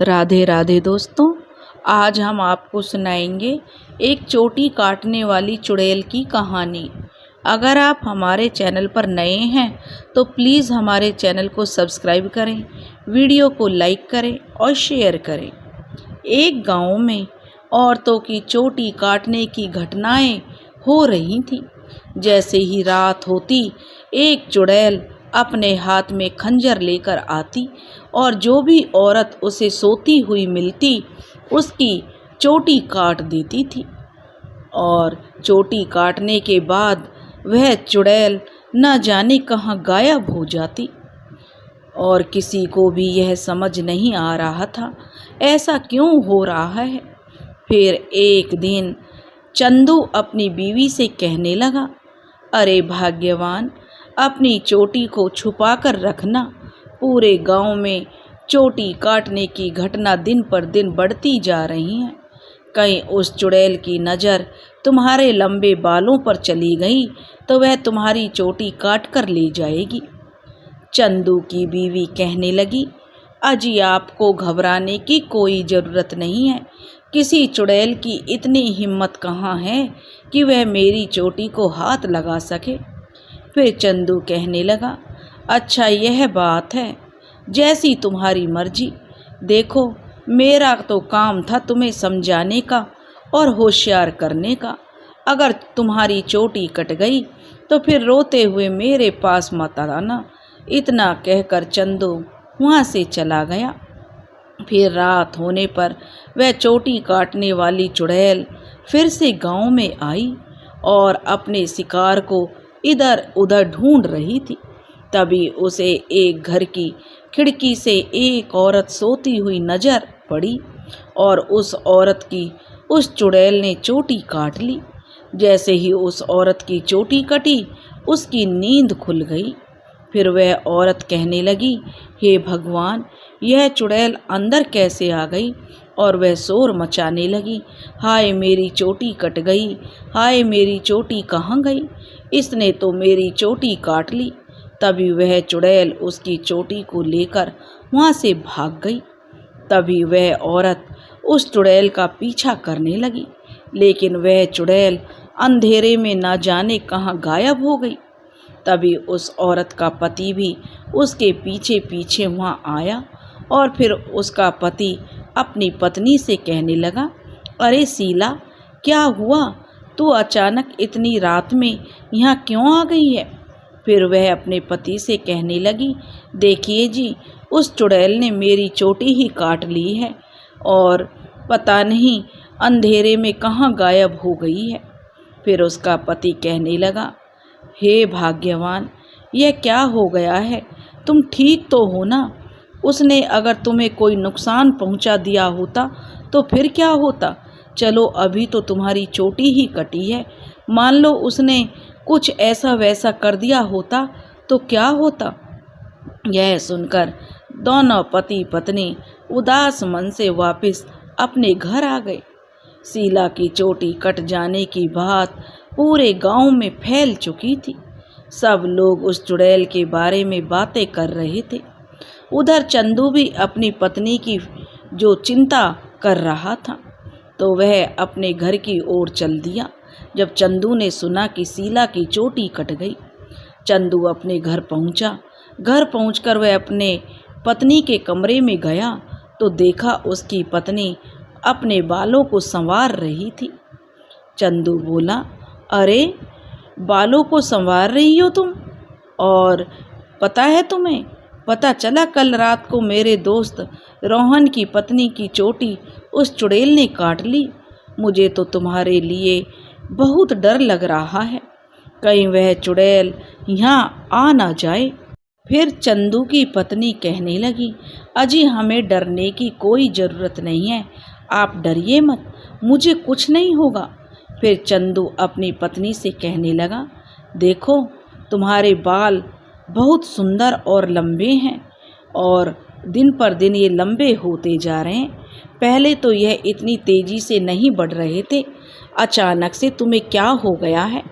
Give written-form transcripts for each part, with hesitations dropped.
राधे राधे दोस्तों, आज हम आपको सुनाएंगे एक चोटी काटने वाली चुड़ैल की कहानी। अगर आप हमारे चैनल पर नए हैं तो प्लीज़ हमारे चैनल को सब्सक्राइब करें, वीडियो को लाइक करें और शेयर करें। एक गांव में औरतों की चोटी काटने की घटनाएं हो रही थीं। जैसे ही रात होती, एक चुड़ैल अपने हाथ में खंजर लेकर आती और जो भी औरत उसे सोती हुई मिलती उसकी चोटी काट देती थी। और चोटी काटने के बाद वह चुड़ैल न जाने कहाँ गायब हो जाती और किसी को भी यह समझ नहीं आ रहा था ऐसा क्यों हो रहा है। फिर एक दिन चंदू अपनी बीवी से कहने लगा, अरे भाग्यवान, अपनी चोटी को छुपा कर रखना। पूरे गांव में चोटी काटने की घटना दिन पर दिन बढ़ती जा रही है। कहीं उस चुड़ैल की नज़र तुम्हारे लंबे बालों पर चली गई तो वह तुम्हारी चोटी काट कर ले जाएगी। चंदू की बीवी कहने लगी, अजी आपको घबराने की कोई ज़रूरत नहीं है। किसी चुड़ैल की इतनी हिम्मत कहाँ है कि वह मेरी चोटी को हाथ लगा सके। फिर चंदू कहने लगा, अच्छा यह बात है, जैसी तुम्हारी मर्जी। देखो, मेरा तो काम था तुम्हें समझाने का और होशियार करने का। अगर तुम्हारी चोटी कट गई तो फिर रोते हुए मेरे पास मत आना। इतना कहकर चंदू वहाँ से चला गया। फिर रात होने पर वह चोटी काटने वाली चुड़ैल फिर से गांव में आई और अपने शिकार को इधर उधर ढूंढ रही थी। तभी उसे एक घर की खिड़की से एक औरत सोती हुई नजर पड़ी और उस औरत की उस चुड़ैल ने चोटी काट ली। जैसे ही उस औरत की चोटी कटी, उसकी नींद खुल गई। फिर वह औरत कहने लगी, हे भगवान, यह चुड़ैल अंदर कैसे आ गई। और वह शोर मचाने लगी, हाय मेरी चोटी कट गई, हाय मेरी चोटी कहाँ गई, इसने तो मेरी चोटी काट ली। तभी वह चुड़ैल उसकी चोटी को लेकर वहाँ से भाग गई। तभी वह औरत उस चुड़ैल का पीछा करने लगी, लेकिन वह चुड़ैल अंधेरे में न जाने कहाँ गायब हो गई। तभी उस औरत का पति भी उसके पीछे पीछे वहाँ आया और फिर उसका पति अपनी पत्नी से कहने लगा, अरे शीला, क्या हुआ, तू अचानक इतनी रात में यहाँ क्यों आ गई है। फिर वह अपने पति से कहने लगी, देखिए जी, उस चुड़ैल ने मेरी चोटी ही काट ली है और पता नहीं अंधेरे में कहाँ गायब हो गई है। फिर उसका पति कहने लगा, हे भाग्यवान, यह क्या हो गया है, तुम ठीक तो हो ना। उसने अगर तुम्हें कोई नुकसान पहुंचा दिया होता तो फिर क्या होता। चलो, अभी तो तुम्हारी चोटी ही कटी है, मान लो उसने कुछ ऐसा वैसा कर दिया होता तो क्या होता। यह सुनकर दोनों पति पत्नी उदास मन से वापस अपने घर आ गए। शीला की चोटी कट जाने की बात पूरे गांव में फैल चुकी थी। सब लोग उस चुड़ैल के बारे में बातें कर रहे थे। उधर चंदू भी अपनी पत्नी की जो चिंता कर रहा था तो वह अपने घर की ओर चल दिया। जब चंदू ने सुना कि शीला की चोटी कट गई, चंदू अपने घर पहुंचा। घर पहुंचकर वह अपने पत्नी के कमरे में गया तो देखा उसकी पत्नी अपने बालों को संवार रही थी। चंदू बोला, अरे बालों को संवार रही हो तुम, और पता है तुम्हें, पता चला कल रात को मेरे दोस्त रोहन की पत्नी की चोटी उस चुड़ैल ने काट ली। मुझे तो तुम्हारे लिए बहुत डर लग रहा है, कहीं वह चुड़ैल यहाँ आ ना जाए। फिर चंदू की पत्नी कहने लगी, अजी हमें डरने की कोई ज़रूरत नहीं है, आप डरिए मत, मुझे कुछ नहीं होगा। फिर चंदू अपनी पत्नी से कहने लगा, देखो, तुम्हारे बाल बहुत सुंदर और लंबे हैं और दिन पर दिन ये लंबे होते जा रहे हैं। पहले तो यह इतनी तेज़ी से नहीं बढ़ रहे थे, अचानक से तुम्हें क्या हो गया है।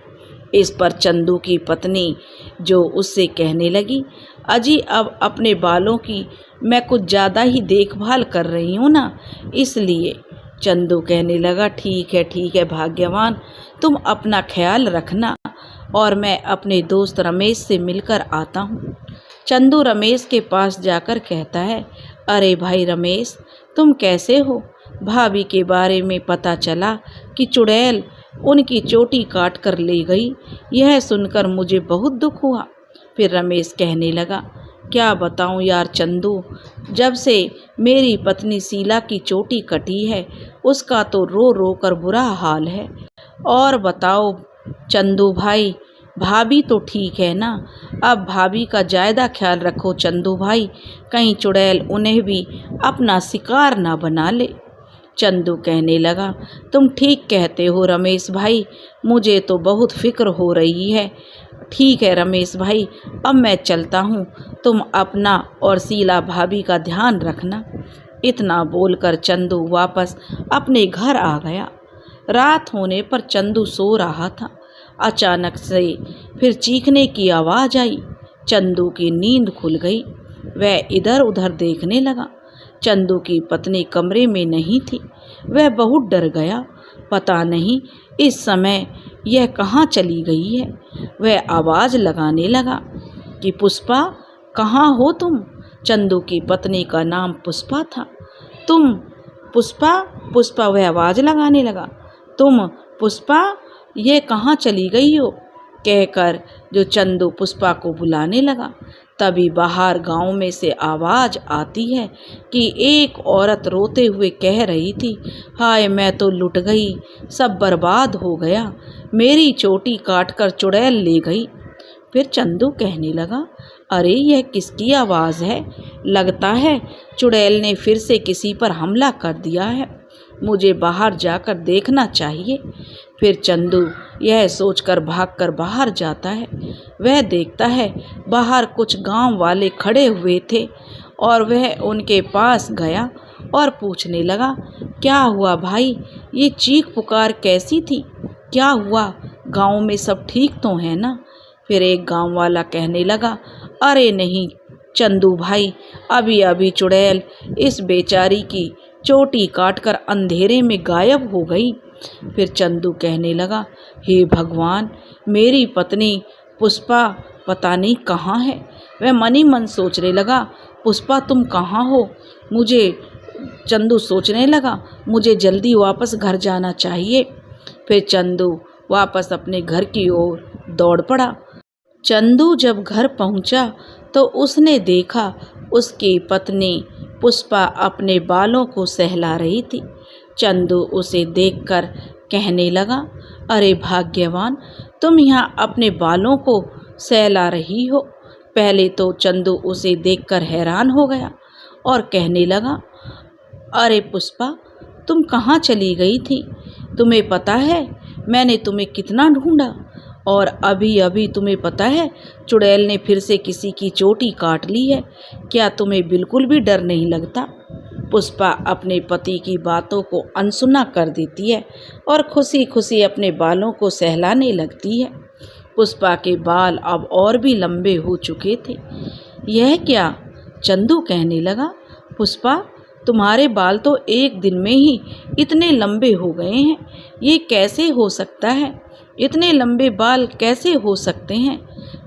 इस पर चंदू की पत्नी जो उससे कहने लगी, अजी अब अपने बालों की मैं कुछ ज़्यादा ही देखभाल कर रही हूँ ना, इसलिए। चंदू कहने लगा, ठीक है भाग्यवान, तुम अपना ख्याल रखना और मैं अपने दोस्त रमेश से मिलकर आता हूँ। चंदू रमेश के पास जाकर कहता है, अरे भाई रमेश, तुम कैसे हो? भाभी के बारे में पता चला कि चुड़ैल उनकी चोटी काट कर ले गई। यह सुनकर मुझे बहुत दुख हुआ। फिर रमेश कहने लगा, क्या बताऊं यार चंदू, जब से मेरी पत्नी शीला की चोटी कटी है उसका तो रो रो कर बुरा हाल है। और बताओ चंदू भाई, भाभी तो ठीक है ना? अब भाभी का ज़्यादा ख्याल रखो चंदू भाई, कहीं चुड़ैल उन्हें भी अपना शिकार ना बना ले। चंदू कहने लगा, तुम ठीक कहते हो रमेश भाई, मुझे तो बहुत फिक्र हो रही है। ठीक है रमेश भाई, अब मैं चलता हूँ, तुम अपना और शीला भाभी का ध्यान रखना। इतना बोलकर चंदू वापस अपने घर आ गया। रात होने पर चंदू सो रहा था। अचानक से फिर चीखने की आवाज़ आई। चंदू की नींद खुल गई। वह इधर उधर देखने लगा। चंदू की पत्नी कमरे में नहीं थी। वह बहुत डर गया। पता नहीं इस समय यह कहाँ चली गई है। वह आवाज़ लगाने लगा कि पुष्पा, कहाँ हो तुम? चंदू की पत्नी का नाम पुष्पा था। तुम पुष्पा? पुष्पा वह आवाज़ लगाने लगा, तुम पुष्पा, ये कहाँ चली गई हो? कहकर जो चंदू पुष्पा को बुलाने लगा, तभी बाहर गांव में से आवाज़ आती है कि एक औरत रोते हुए कह रही थी, हाय मैं तो लुट गई, सब बर्बाद हो गया, मेरी चोटी काट कर चुड़ैल ले गई। फिर चंदू कहने लगा, अरे यह किसकी आवाज़ है? लगता है चुड़ैल ने फिर से किसी पर हमला कर दिया है, मुझे बाहर जाकर देखना चाहिए। फिर चंदू यह सोचकर भागकर बाहर जाता है। वह देखता है बाहर कुछ गांव वाले खड़े हुए थे और वह उनके पास गया और पूछने लगा, क्या हुआ भाई, ये चीख पुकार कैसी थी? क्या हुआ? गांव में सब ठीक तो है ना? फिर एक गांव वाला कहने लगा, अरे नहीं चंदू भाई, अभी अभी चुड़ैल इस बेचारी की चोटी काटकर अंधेरे में गायब हो गई। फिर चंदू कहने लगा, हे भगवान, मेरी पत्नी पुष्पा पता नहीं कहाँ है। वह मन ही मन सोचने लगा, पुष्पा तुम कहाँ हो? चंदू सोचने लगा, मुझे जल्दी वापस घर जाना चाहिए। फिर चंदू वापस अपने घर की ओर दौड़ पड़ा। चंदू जब घर पहुंचा तो उसने देखा उसकी पत्नी पुष्पा अपने बालों को सहला रही थी। चंदू उसे देखकर कहने लगा, अरे भाग्यवान, तुम यहाँ अपने बालों को सहला रही हो। पहले तो चंदू उसे देखकर हैरान हो गया और कहने लगा, अरे पुष्पा, तुम कहाँ चली गई थी? तुम्हें पता है मैंने तुम्हें कितना ढूंढा, और अभी अभी तुम्हें पता है चुड़ैल ने फिर से किसी की चोटी काट ली है। क्या तुम्हें बिल्कुल भी डर नहीं लगता? पुष्पा अपने पति की बातों को अनसुना कर देती है और खुशी खुशी अपने बालों को सहलाने लगती है। पुष्पा के बाल अब और भी लंबे हो चुके थे। यह क्या? चंदू कहने लगा, पुष्पा, तुम्हारे बाल तो एक दिन में ही इतने लंबे हो गए हैं, ये कैसे हो सकता है? इतने लंबे बाल कैसे हो सकते हैं?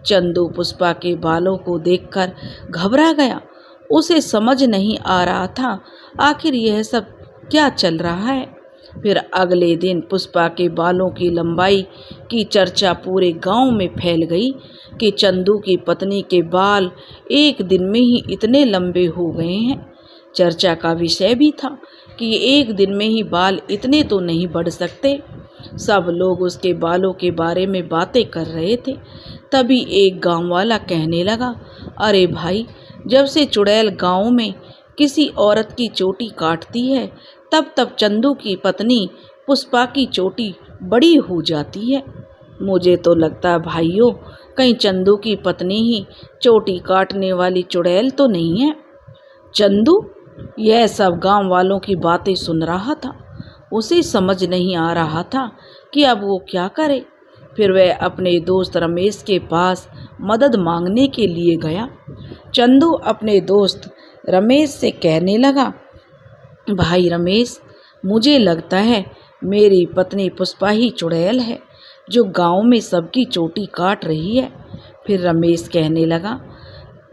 चंदू पुष्पा के बालों को देखकर घबरा गया। उसे समझ नहीं आ रहा था आखिर यह सब क्या चल रहा है। फिर अगले दिन पुष्पा के बालों की लंबाई की चर्चा पूरे गांव में फैल गई कि चंदू की पत्नी के बाल एक दिन में ही इतने लंबे हो गए हैं। चर्चा का विषय भी था कि एक दिन में ही बाल इतने तो नहीं बढ़ सकते। सब लोग उसके बालों के बारे में बातें कर रहे थे। तभी एक गांव वाला कहने लगा, अरे भाई, जब से चुड़ैल गांव में किसी औरत की चोटी काटती है तब चंदू की पत्नी पुष्पा की चोटी बड़ी हो जाती है। मुझे तो लगता है भाइयों, कहीं चंदू की पत्नी ही चोटी काटने वाली चुड़ैल तो नहीं है। चंदू यह सब गांव वालों की बातें सुन रहा था। उसे समझ नहीं आ रहा था कि अब वो क्या करे। फिर वह अपने दोस्त रमेश के पास मदद मांगने के लिए गया। चंदू अपने दोस्त रमेश से कहने लगा, भाई रमेश, मुझे लगता है मेरी पत्नी पुष्पा ही चुड़ैल है जो गांव में सबकी चोटी काट रही है। फिर रमेश कहने लगा,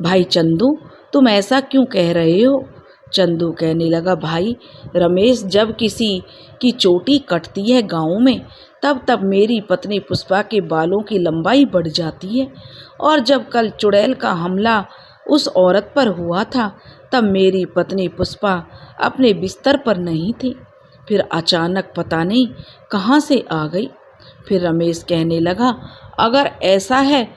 भाई चंदू, तुम ऐसा क्यों कह रहे हो? चंदू कहने लगा, भाई रमेश, जब किसी की चोटी कटती है गांव में तब तब मेरी पत्नी पुष्पा के बालों की लंबाई बढ़ जाती है, और जब कल चुड़ैल का हमला उस औरत पर हुआ था तब मेरी पत्नी पुष्पा अपने बिस्तर पर नहीं थी, फिर अचानक पता नहीं कहाँ से आ गई। फिर रमेश कहने लगा, अगर ऐसा है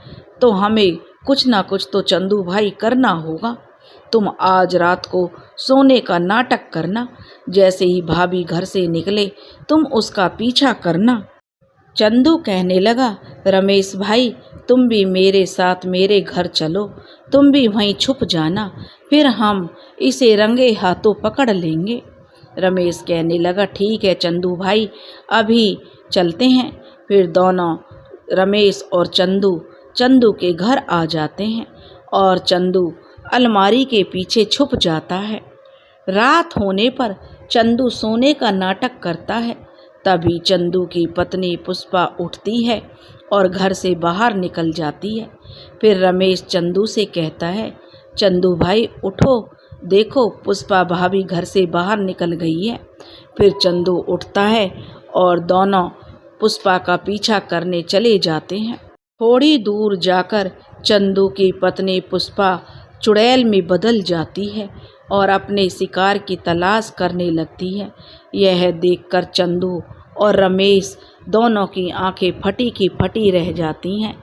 तो हमें कुछ ना कुछ तो चंदू भाई करना होगा। तुम आज रात को सोने का नाटक करना, जैसे ही भाभी घर से निकले तुम उसका पीछा करना। चंदू कहने लगा, रमेश भाई, तुम भी मेरे साथ मेरे घर चलो, तुम भी वहीं छुप जाना, फिर हम इसे रंगे हाथों पकड़ लेंगे। रमेश कहने लगा, ठीक है चंदू भाई, अभी चलते हैं। फिर दोनों रमेश और चंदू के घर आ जाते हैं और चंदू अलमारी के पीछे छुप जाता है। रात होने पर चंदू सोने का नाटक करता है। तभी चंदू की पत्नी पुष्पा उठती है और घर से बाहर निकल जाती है। फिर रमेश चंदू से कहता है, चंदू भाई उठो, देखो पुष्पा भाभी घर से बाहर निकल गई है। फिर चंदू उठता है और दोनों पुष्पा का पीछा करने चले जाते हैं। थोड़ी दूर जाकर चंदू की पत्नी पुष्पा चुड़ैल में बदल जाती है और अपने शिकार की तलाश करने लगती है। यह देखकर चंदू और रमेश दोनों की आंखें फटी की फटी रह जाती हैं।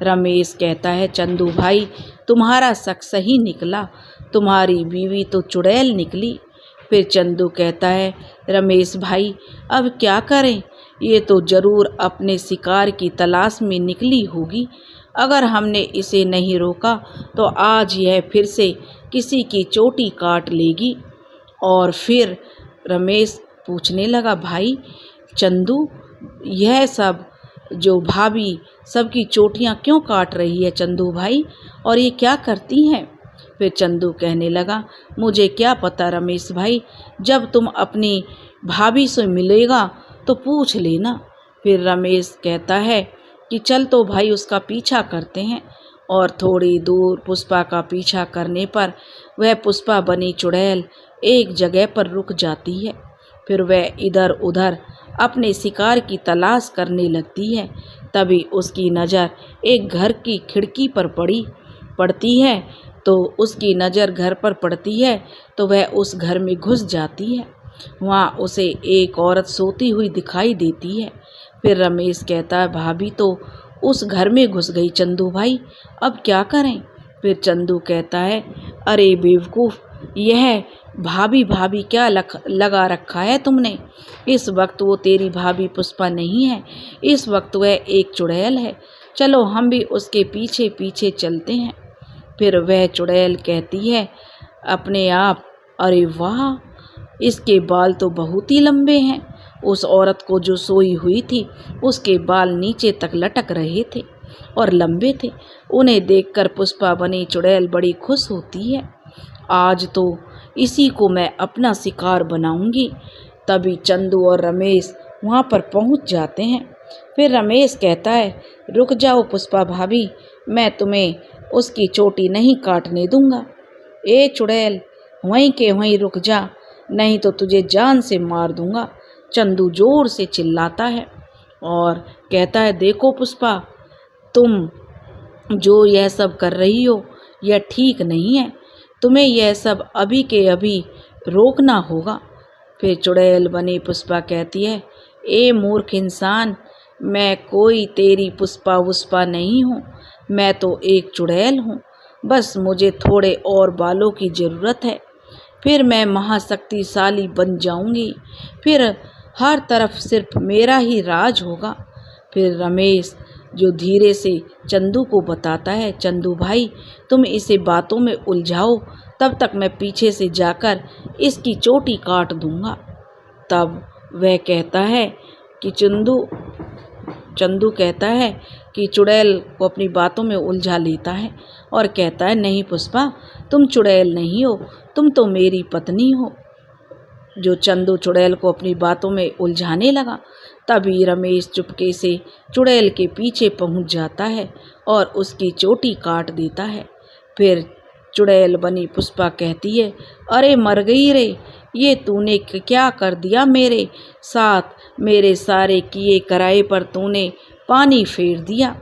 रमेश कहता है, चंदू भाई, तुम्हारा शक सही निकला, तुम्हारी बीवी तो चुड़ैल निकली। फिर चंदू कहता है, रमेश भाई, अब क्या करें? ये तो ज़रूर अपने शिकार की तलाश में निकली होगी। अगर हमने इसे नहीं रोका तो आज यह फिर से किसी की चोटी काट लेगी। और फिर रमेश पूछने लगा, भाई चंदू, यह सब जो भाभी सबकी चोटियाँ क्यों काट रही है चंदू भाई, और ये क्या करती हैं? फिर चंदू कहने लगा, मुझे क्या पता रमेश भाई, जब तुम अपनी भाभी से मिलेगा तो पूछ लेना। फिर रमेश कहता है कि चल तो भाई उसका पीछा करते हैं। और थोड़ी दूर पुष्पा का पीछा करने पर वह पुष्पा बनी चुड़ैल एक जगह पर रुक जाती है। फिर वह इधर उधर अपने शिकार की तलाश करने लगती है। तभी उसकी नज़र एक घर की खिड़की पर पड़ती है। तो उसकी नज़र घर पर पड़ती है तो वह उस घर में घुस जाती है। वहाँ उसे एक औरत सोती हुई दिखाई देती है। फिर रमेश कहता है, भाभी तो उस घर में घुस गई चंदू भाई, अब क्या करें? फिर चंदू कहता है, अरे बेवकूफ़, यह भाभी भाभी क्या लगा रखा है तुमने? इस वक्त वो तेरी भाभी पुष्पा नहीं है, इस वक्त वह एक चुड़ैल है। चलो हम भी उसके पीछे पीछे चलते हैं। फिर वह चुड़ैल कहती है अपने आप, अरे वाह, इसके बाल तो बहुत ही लंबे हैं। उस औरत को जो सोई हुई थी उसके बाल नीचे तक लटक रहे थे और लंबे थे। उन्हें देखकर पुष्पा बनी चुड़ैल बड़ी खुश होती है। आज तो इसी को मैं अपना शिकार बनाऊंगी। तभी चंदू और रमेश वहाँ पर पहुँच जाते हैं। फिर रमेश कहता है, रुक जाओ पुष्पा भाभी, मैं तुम्हें उसकी चोटी नहीं काटने दूंगा। ए चुड़ैल, वहीं के वहीं रुक जा, नहीं तो तुझे जान से मार दूंगा। चंदू जोर से चिल्लाता है और कहता है, देखो पुष्पा, तुम जो यह सब कर रही हो यह ठीक नहीं है, तुम्हें यह सब अभी के अभी रोकना होगा। फिर चुड़ैल बनी पुष्पा कहती है, ए मूर्ख इंसान, मैं कोई तेरी पुष्पा वुष्पा नहीं हूँ, मैं तो एक चुड़ैल हूँ। बस मुझे थोड़े और बालों की ज़रूरत है, फिर मैं महाशक्तिशाली बन जाऊंगी। फिर हर तरफ सिर्फ मेरा ही राज होगा। फिर रमेश जो धीरे से चंदू को बताता है, चंदू भाई, तुम इसे बातों में उलझाओ, तब तक मैं पीछे से जाकर इसकी चोटी काट दूंगा। तब वह कहता है कि चंदू कहता है कि चुड़ैल को अपनी बातों में उलझा लेता है और कहता है, नहीं पुष्पा, तुम चुड़ैल नहीं हो, तुम तो मेरी पत्नी हो। जो चंदू चुड़ैल को अपनी बातों में उलझाने लगा, तभी रमेश चुपके से चुड़ैल के पीछे पहुंच जाता है और उसकी चोटी काट देता है। फिर चुड़ैल बनी पुष्पा कहती है, अरे मर गई रे, ये तूने क्या कर दिया मेरे साथ, मेरे सारे किए कराए पर तूने पानी फेर दिया।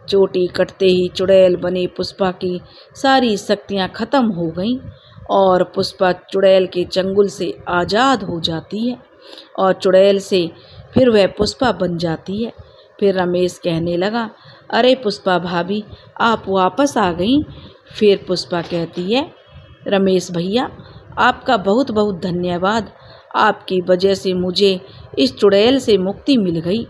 चोटी कटते ही चुड़ैल बनी पुष्पा की सारी शक्तियाँ खत्म हो गईं और पुष्पा चुड़ैल के चंगुल से आज़ाद हो जाती है और चुड़ैल से फिर वह पुष्पा बन जाती है। फिर रमेश कहने लगा, अरे पुष्पा भाभी, आप वापस आ गईं। फिर पुष्पा कहती है, रमेश भैया, आपका बहुत बहुत धन्यवाद, आपकी वजह से मुझे इस चुड़ैल से मुक्ति मिल गई।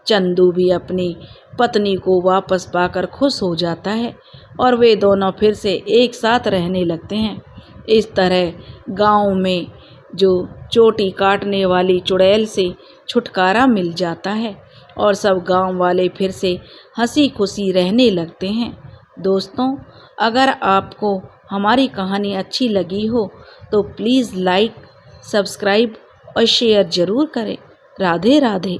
चंदू भी अपनी पत्नी को वापस पाकर खुश हो जाता है और वे दोनों फिर से एक साथ रहने लगते हैं। इस तरह गांव में जो चोटी काटने वाली चुड़ैल से छुटकारा मिल जाता है और सब गांव वाले फिर से हंसी खुशी रहने लगते हैं। दोस्तों, अगर आपको हमारी कहानी अच्छी लगी हो तो प्लीज़ लाइक, सब्सक्राइब और शेयर ज़रूर करें। राधे राधे।